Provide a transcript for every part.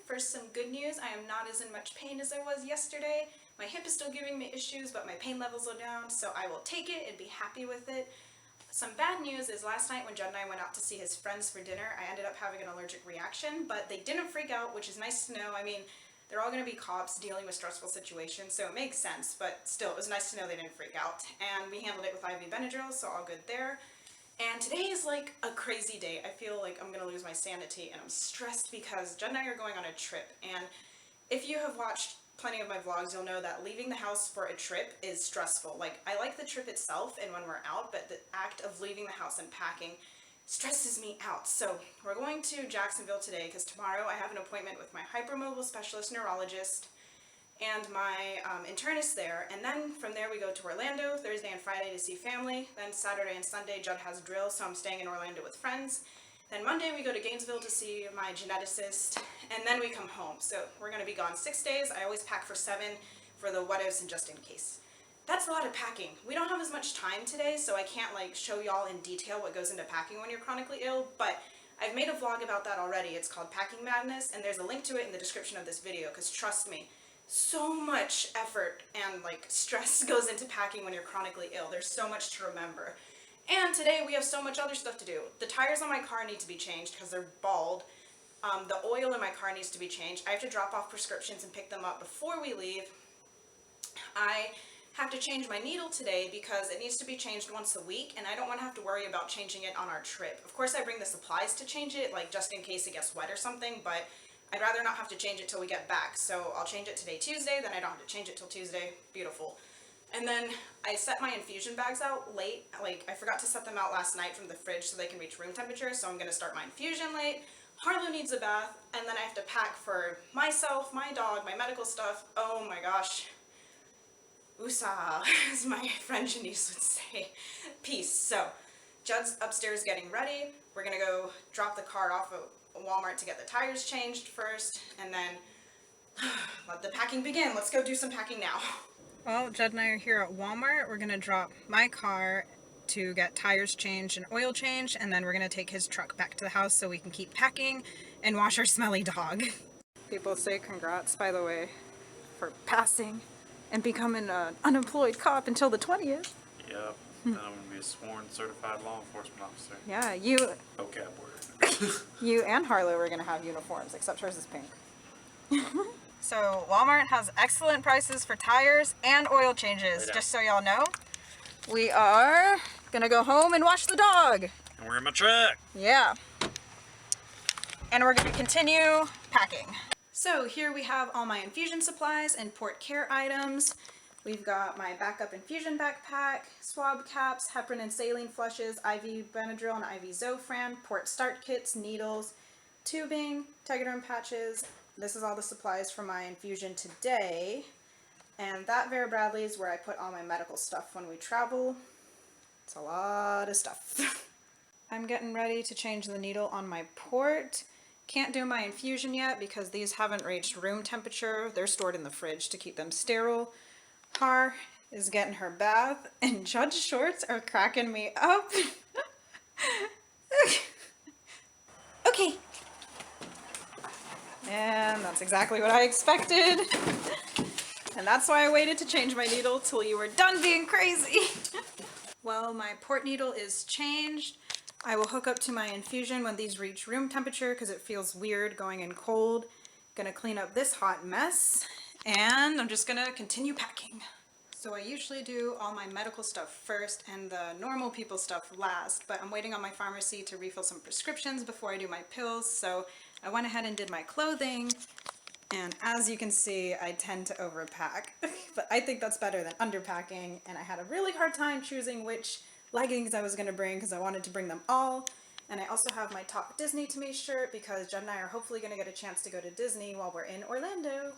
First, some good news. I am not as in much pain as I was yesterday. My hip is still giving me issues, but my pain levels are down, so I will take it and be happy with it. Some bad news is last night when Judd and I went out to see his friends for dinner, I ended up having an allergic reaction, but they didn't freak out, which is nice to know. I mean, they're all going to be cops dealing with stressful situations, so it makes sense, but still, it was nice to know they didn't freak out. And we handled it with IV Benadryl, so all good there. And today is like a crazy day. I feel like I'm going to lose my sanity, and I'm stressed because Judd and I are going on a trip. And if you have watched plenty of my vlogs, you'll know that leaving the house for a trip is stressful. Like, I like the trip itself and when we're out, but the act of leaving the house and packing stresses me out. So we're going to Jacksonville today because tomorrow I have an appointment with my hypermobile specialist neurologist and my internist there. And then from there we go to Orlando Thursday and Friday to see family. Then Saturday and Sunday Judd has drill, so I'm staying in Orlando with friends. Then Monday we go to Gainesville to see my geneticist, and then we come home. So we're going to be gone 6 days. I always pack for 7 for the what ifs and just in case. That's a lot of packing. We don't have as much time today, so I can't like show y'all in detail what goes into packing when you're chronically ill, but I've made a vlog about that already. It's called Packing Madness, and there's a link to it in the description of this video, because trust me, so much effort and like stress goes into packing when you're chronically ill. There's so much to remember. And today we have so much other stuff to do. The tires on my car need to be changed because they're bald. The oil in my car needs to be changed. I have to drop off prescriptions and pick them up before we leave. I have to change my needle today because it needs to be changed once a week, and I don't want to have to worry about changing it on our trip. Of course I bring the supplies to change it, like just in case it gets wet or something, but I'd rather not have to change it till we get back. So I'll change it today, Tuesday, then I don't have to change it till Tuesday. Beautiful. And then I set my infusion bags out late. Like, I forgot to set them out last night from the fridge so they can reach room temperature, so I'm going to start my infusion late. Harlow needs a bath, and then I have to pack for myself, my dog, my medical stuff. Oh my gosh. Woosah, as my friend Janice would say. Peace. So, Judd's upstairs getting ready. We're going to go drop the car off at Walmart to get the tires changed first, and then let the packing begin. Let's go do some packing now. Well, Judd and I are here at Walmart. We're going to drop my car to get tires changed and oil changed, and then we're going to take his truck back to the house so we can keep packing and wash our smelly dog. People say congrats, by the way, for passing and becoming an unemployed cop until the 20th. Yep. Then I'm going to be a sworn certified law enforcement officer. Yeah, you... vocab word. You and Harlow are going to have uniforms, except hers is pink. So Walmart has excellent prices for tires and oil changes, just so y'all know. We are gonna go home and wash the dog. And we're in my truck. Yeah. And we're gonna continue packing. So here we have all my infusion supplies and port care items. We've got my backup infusion backpack, swab caps, heparin and saline flushes, IV Benadryl and IV Zofran, port start kits, needles, tubing, Tegaderm patches. This is all the supplies for my infusion today. And that Vera Bradley is where I put all my medical stuff when we travel. It's a lot of stuff. I'm getting ready to change the needle on my port. Can't do my infusion yet because these haven't reached room temperature. They're stored in the fridge to keep them sterile. Har is getting her bath, and Judd's shorts are cracking me up. Okay. And that's exactly what I expected. And that's why I waited to change my needle till you were done being crazy. Well, my port needle is changed. I will hook up to my infusion when these reach room temperature because it feels weird going in cold. Gonna clean up this hot mess, and I'm just gonna continue packing. So I usually do all my medical stuff first and the normal people stuff last, but I'm waiting on my pharmacy to refill some prescriptions before I do my pills, so I went ahead and did my clothing, and as you can see, I tend to overpack, but I think that's better than underpacking, and I had a really hard time choosing which leggings I was going to bring because I wanted to bring them all. And I also have my Talk Disney to Me shirt because Judd and I are hopefully going to get a chance to go to Disney while we're in Orlando.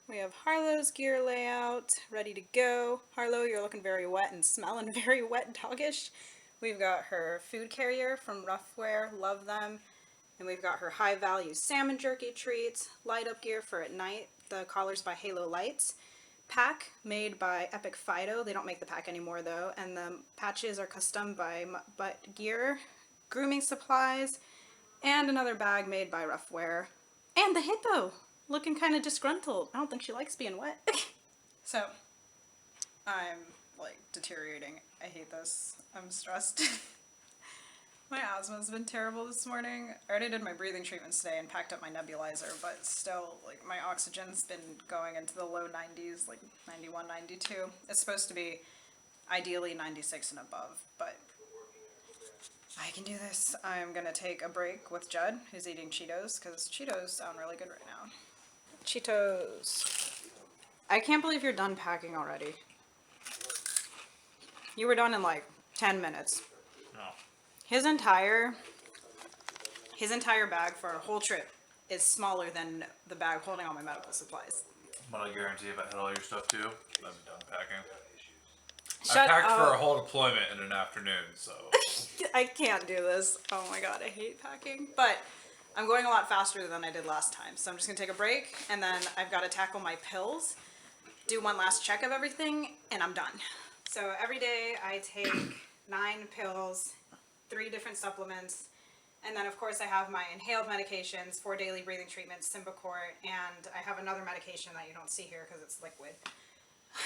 We have Harlow's gear layout ready to go. Harlow, you're looking very wet and smelling very wet doggish. We've got her food carrier from Roughwear, love them. And we've got her high value salmon jerky treats, light up gear for at night, the collars by Halo Lights, pack made by Epic Fido, they don't make the pack anymore though, and the patches are custom by Butt Gear, grooming supplies, and another bag made by Roughwear, and the hippo. looking kind of disgruntled. I don't think she likes being wet. So, I'm like deteriorating. I hate this. I'm stressed. My asthma's been terrible this morning. I already did my breathing treatments today and packed up my nebulizer, but still, like, my oxygen's been going into the low 90s, like 91, 92. It's supposed to be ideally 96 and above, but I can do this. I'm gonna take a break with Judd, who's eating Cheetos, because Cheetos sound really good right now. Cheetos. I can't believe you're done packing already. You were done in like 10 minutes. No. His entire bag for a whole trip is smaller than the bag holding all my medical supplies. But I guarantee if I had all your stuff too, I'd be done packing. Shut I packed up. for a whole deployment in an afternoon, so. I can't do this. Oh my god, I hate packing. But I'm going a lot faster than I did last time. So I'm just gonna take a break and then I've got to tackle my pills, do one last check of everything, and I'm done. So every day I take 9 pills, 3 different supplements, and then of course I have my inhaled medications, 4 daily breathing treatments, Symbicort, and I have another medication that you don't see here because it's liquid.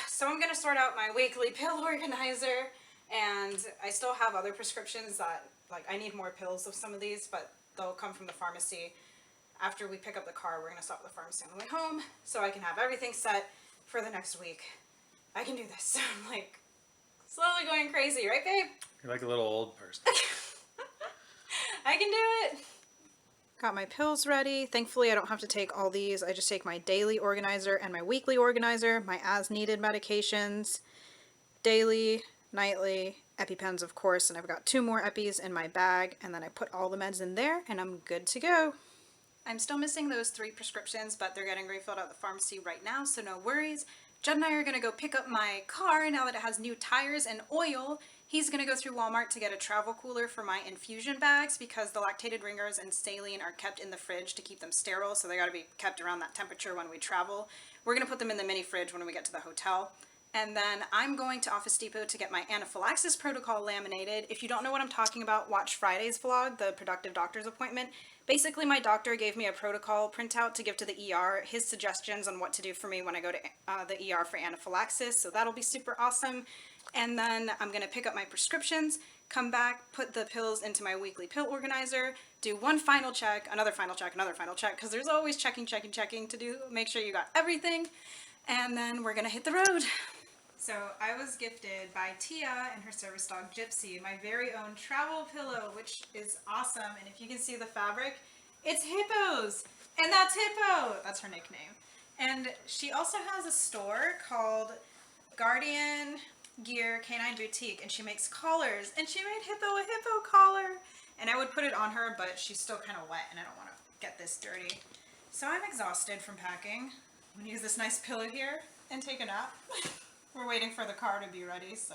So I'm going to sort out my weekly pill organizer, and I still have other prescriptions that, like, I need more pills of some of these, but they'll come from the pharmacy. After we pick up the car, we're going to stop at the pharmacy on the way home, so I can have everything set for the next week. I can do this. I'm like, slowly going crazy, right babe? You're like a little old person. I can do it. Got my pills ready. Thankfully, I don't have to take all these. I just take my daily organizer and my weekly organizer, my as-needed medications, daily, nightly, EpiPens, of course, and I've got 2 more Epis in my bag, and then I put all the meds in there, and I'm good to go. I'm still missing those 3 prescriptions, but they're getting refilled at the pharmacy right now, so no worries. Judd and I are going to go pick up my car now that it has new tires and oil. He's going to go through Walmart to get a travel cooler for my infusion bags because the lactated ringers and saline are kept in the fridge to keep them sterile, so they got to be kept around that temperature when we travel. We're going to put them in the mini fridge when we get to the hotel. And then I'm going to Office Depot to get my anaphylaxis protocol laminated. If you don't know what I'm talking about, watch Friday's vlog, the productive doctor's appointment. Basically, my doctor gave me a protocol printout to give to the ER, his suggestions on what to do for me when I go to the ER for anaphylaxis, so that'll be super awesome. And then I'm going to pick up my prescriptions, come back, put the pills into my weekly pill organizer, do one final check, another final check, because there's always checking to do, make sure you got everything, and then we're going to hit the road. So I was gifted by Tia and her service dog Gypsy my very own travel pillow, which is awesome. And if you can see the fabric, it's Hippo's, and that's Hippo. That's her nickname. And she also has a store called Guardian Gear Canine Boutique, and she makes collars, and she made Hippo a hippo collar. And I would put it on her, but she's still kind of wet, and I don't want to get this dirty. So I'm exhausted from packing. I'm gonna use this nice pillow here and take a nap. We're waiting for the car to be ready, so.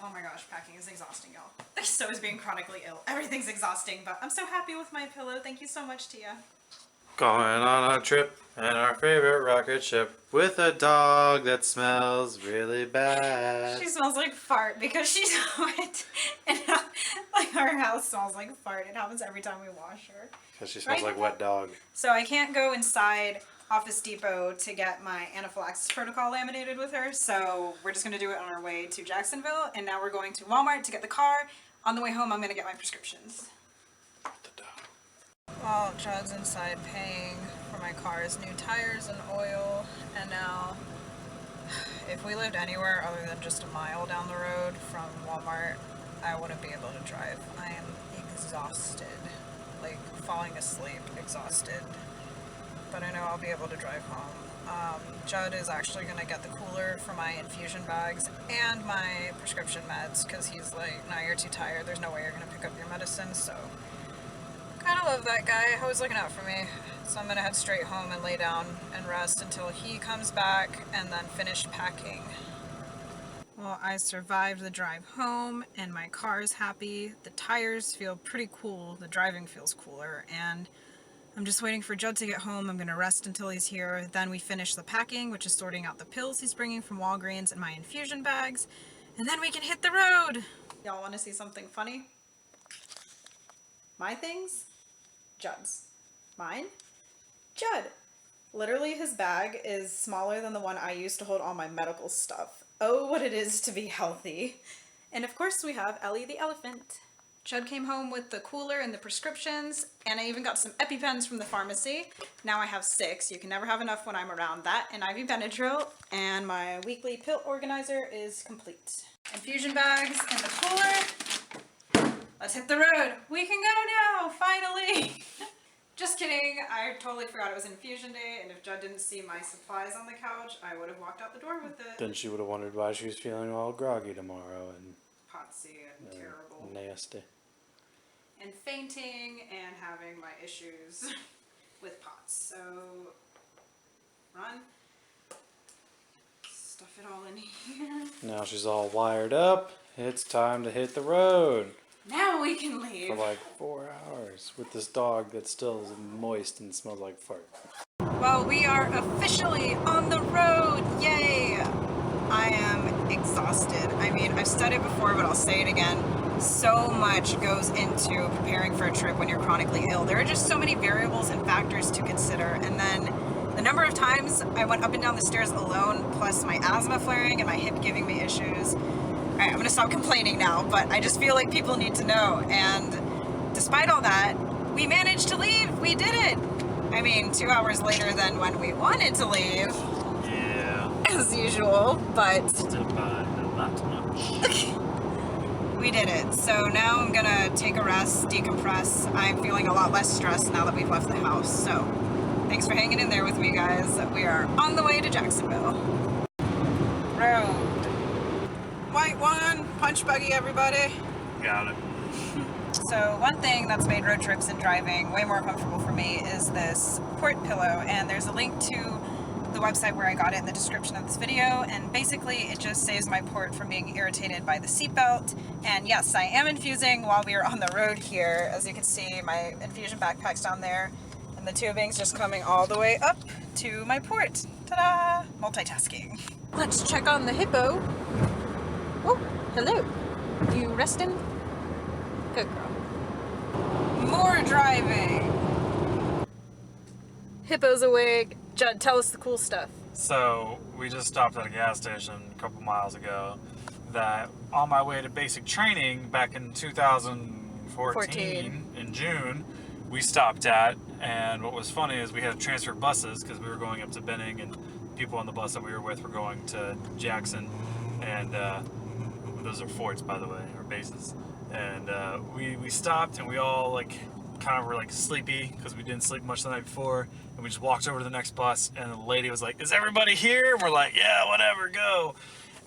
Oh my gosh, packing is exhausting, y'all. So is being chronically ill. Everything's exhausting, but I'm so happy with my pillow. Thank you so much, Tia. Going on a trip in our favorite rocket ship with a dog that smells really bad. She smells like fart because she's wet. And like our house smells like fart. It happens every time we wash her. Because she smells Right, like wet dog. So I can't go inside Office Depot to get my anaphylaxis protocol laminated with her, so we're just going to do it on our way to Jacksonville, and now we're going to Walmart to get the car. On the way home, I'm going to get my prescriptions. Well, Judd's inside paying for my car's new tires and oil, and now, if we lived anywhere other than just a mile down the road from Walmart, I wouldn't be able to drive. I am exhausted, like falling asleep, exhausted. But I know I'll be able to drive home. Judd is actually going to get the cooler for my infusion bags and my prescription meds because he's like, no, you're too tired. There's no way you're going to pick up your medicine. So, kind of love that guy. Always looking out for me. So I'm going to head straight home and lay down and rest until he comes back and then finish packing. Well, I survived the drive home and my car is happy. The tires feel pretty cool. The driving feels cooler, and I'm just waiting for Judd to get home. I'm going to rest until he's here. Then we finish the packing, which is sorting out the pills he's bringing from Walgreens and my infusion bags. And then we can hit the road. Y'all want to see something funny? My things? Judd's. Mine? Judd. Literally, his bag is smaller than the one I use to hold all my medical stuff. Oh, what it is to be healthy. And of course, we have Ellie the elephant. Judd came home with the cooler and the prescriptions, and I even got some EpiPens from the pharmacy. Now I have 6. You can never have enough when I'm around. That and IV Benadryl, and my weekly pill organizer is complete. Infusion bags and the cooler. Let's hit the road. We can go now, finally. Just kidding, I totally forgot it was infusion day, and if Judd didn't see my supplies on the couch, I would have walked out the door with it. Then she would have wondered why she was feeling all groggy tomorrow and Potsy and terrible. nasty. And fainting and having my issues with POTS. So, run. Stuff it all in here. Now she's all wired up. It's time to hit the road. Now we can leave. For like 4 hours with this dog that still is moist and smells like fart. Well, we are officially on the road. Yay! I am exhausted. I mean, I've said it before, but I'll say it again. So much goes into preparing for a trip when you're chronically ill. There are just so many variables and factors to consider. And then the number of times I went up and down the stairs alone, plus my asthma flaring and my hip giving me issues. All right, I'm gonna stop complaining now, but I just feel like people need to know. And despite all that, we managed to leave. We did it. I mean, 2 hours later than when we wanted to leave. Yeah. As usual, but Still by not much. we did it. So now I'm gonna take a rest, decompress. I'm feeling a lot less stressed now that we've left the house. So thanks for hanging in there with me, guys. We are on the way to Jacksonville. Road. White one, punch buggy, everybody. Got it. So one thing that's made road trips and driving way more comfortable for me is this port pillow, and there's a link to the website where I got it in the description of this video, and basically it just saves my port from being irritated by the seatbelt. And yes, I am infusing while we are on the road here. As you can see, my infusion backpack's down there, and the tubing's just coming all the way up to my port. Ta-da! Multitasking. Let's check on the hippo. Oh, hello. You resting? Good girl. More driving. Hippo's awake. Judd, tell us the cool stuff. So we just stopped at a gas station a couple miles ago that on my way to basic training back in 2014 in June, we stopped at. And what was funny is we had to transfer buses because we were going up to Benning, and people on the bus that we were with were going to Jackson. And those are forts, by the way, or bases. And we stopped, and we all kind of were sleepy because we didn't sleep much the night before, and we just walked over to the next bus, and the lady was like, "Is everybody here?" And we're like, "Yeah, whatever, go."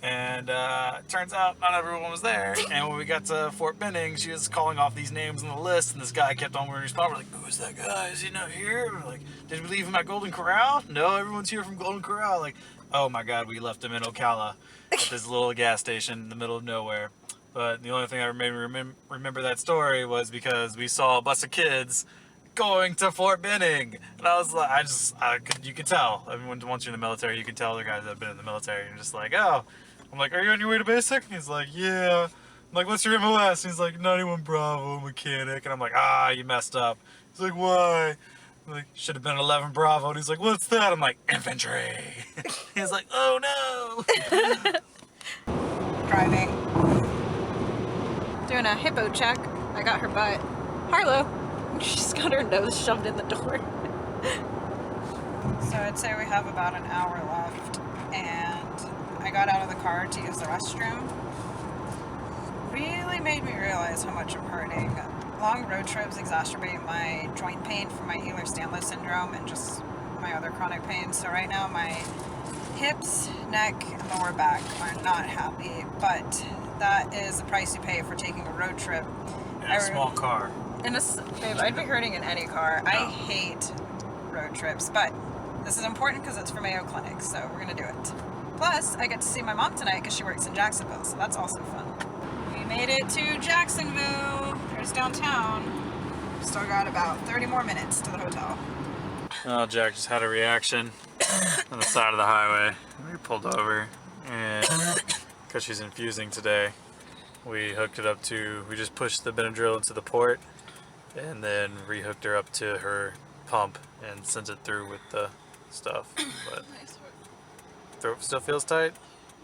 And it turns out not everyone was there, and when we got to Fort Benning, she was calling off these names on the list, and this guy kept on wearing his spot. We're like, "Who's that guy? Is he not here?" We're like, "Did we leave him at Golden Corral?" "No, everyone's here from Golden Corral." Like, oh my god, we left him in Ocala at this little gas station in the middle of nowhere. But the only thing that made me remember that story was because we saw a bus of kids going to Fort Benning. And I was like, you could tell. I mean, once you're in the military, you can tell the guys that have been in the military. And you're just like, oh. I'm like, are you on your way to basic? And he's like, yeah. I'm like, what's your MOS? And he's like, 91 Bravo mechanic. And I'm like, you messed up. He's like, why? I'm like, should have been 11 Bravo. And he's like, what's that? I'm like, infantry. He's like, oh no. Driving. Doing a hippo check. I got her butt. Harlow. She's got her nose shoved in the door. So I'd say we have about an hour left, and I got out of the car to use the restroom. Really made me realize how much I'm hurting. Long road trips exacerbate my joint pain from my Ehlers-Danlos syndrome and just my other chronic pain. So right now my hips, neck, and lower back are not happy, but that is the price you pay for taking a road trip. In a small car. Babe, I'd be hurting in any car. No. I hate road trips, but this is important because it's for Mayo Clinic, so we're gonna do it. Plus, I get to see my mom tonight because she works in Jacksonville, so that's also fun. We made it to Jacksonville. There's downtown. Still got about 30 more minutes to the hotel. Oh, Jack just had a reaction on the side of the highway. We pulled over, and because she's infusing today, we just pushed the Benadryl into the port, and then rehooked her up to her pump and sent it through with the stuff. But My throat. throat still feels tight.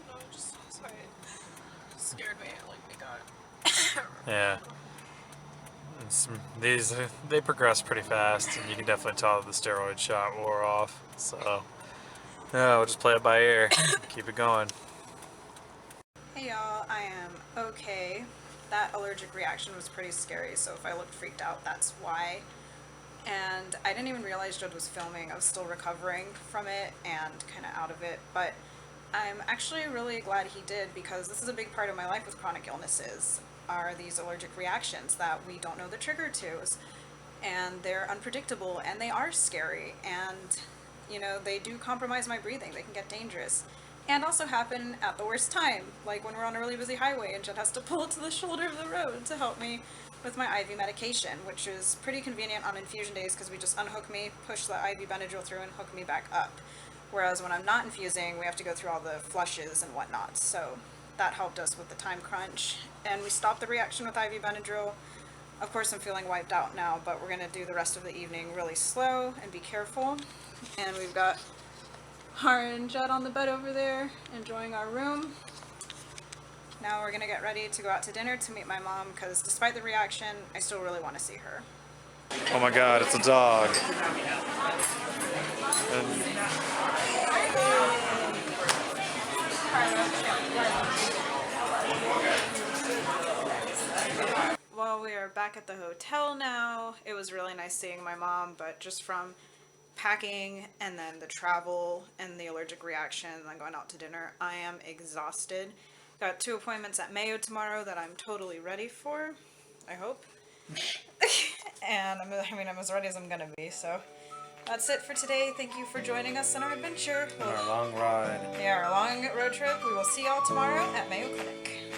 No, just sorry. It scared me. Like it got. Yeah. These they progress pretty fast, and you can definitely tell that the steroid shot wore off. So yeah, we'll just play it by ear. Keep it going. Hey y'all, I am okay. That allergic reaction was pretty scary, so if I looked freaked out, that's why. And I didn't even realize Judd was filming. I was still recovering from it and kind of out of it, but I'm actually really glad he did, because this is a big part of my life with chronic illnesses, are these allergic reactions that we don't know the trigger to. And they're unpredictable, and they are scary, and you know, they do compromise my breathing. They can get dangerous. And also happen at the worst time, like when we're on a really busy highway and Judd has to pull to the shoulder of the road to help me with my IV medication, which is pretty convenient on infusion days because we just unhook me, push the IV Benadryl through, and hook me back up. Whereas when I'm not infusing, we have to go through all the flushes and whatnot. So that helped us with the time crunch. And we stopped the reaction with IV Benadryl. Of course, I'm feeling wiped out now, but we're going to do the rest of the evening really slow and be careful. And we've got Har and Judd on the bed over there, enjoying our room. Now we're gonna get ready to go out to dinner to meet my mom, because despite the reaction, I still really want to see her. Oh my God, it's a dog. Well, we are back at the hotel now. It was really nice seeing my mom, but just from packing and then the travel and the allergic reaction and then going out to dinner, I am exhausted. Got 2 appointments at Mayo tomorrow that I'm totally ready for, I hope. And I'm as ready as I'm gonna be, so that's it for today. Thank you for joining us on our adventure. Our long ride. Yeah, our long road trip. We will see y'all tomorrow at Mayo Clinic.